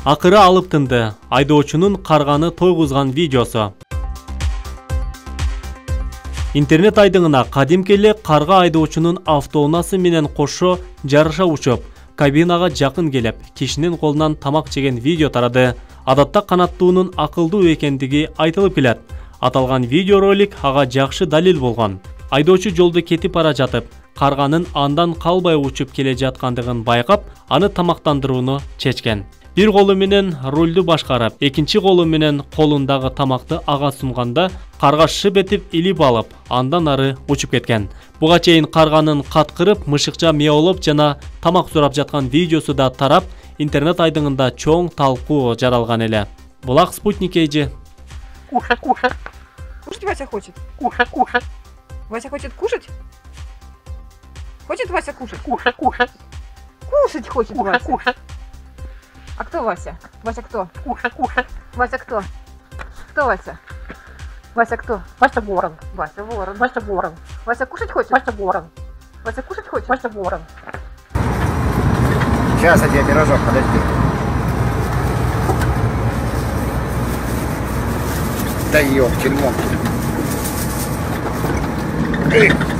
Акыры алып тынды. Айдоочунун карганы тойгузган видеосу. Интернет айдыңына кадимки эле карга айдоочунун автоунаасы менен кошо жарыша учуп, кабинага жакын келип, кишинин колунан тамак жеген видео тарады. Адатта канаттуунун акылдуу экендиги айтылып келет. Аталган видеоролик ага жакшы далил болгон. Айдоочу жолду кетип бара жатып, карганын андан калбай учуп келе жаткандыгын байкап, аны тамактандырууну чечкен. Бир колу менен рулду башкарып, экинчи колу менен колундагы тамакты ага сунганда, карга шып этип илип алып, андан ары учуп кеткен. Буга чейин карганын каткырып, мышыкча мияолоп жана тамак сурап жаткан видеосу да тарап, интернет айдыңында чоң талкуу жаралган эле. Булак Спутник эйжи. Кушать. Кушать Вася хочет. Кушать. Вася хочет кушать? Хочет Вася кушать? Кушать. Кушать хочет Вася. А кто Вася? Вася кто? Кушать. Вася кто? Кто Вася? Вася кто? Вася ворон. Вася ворон. Вася ворон. Вася кушать хочет? Вася ворон. Вася кушать хочет? Вася ворон. Сейчас я тебе пирожок, подожди. Да ёптель-моптель.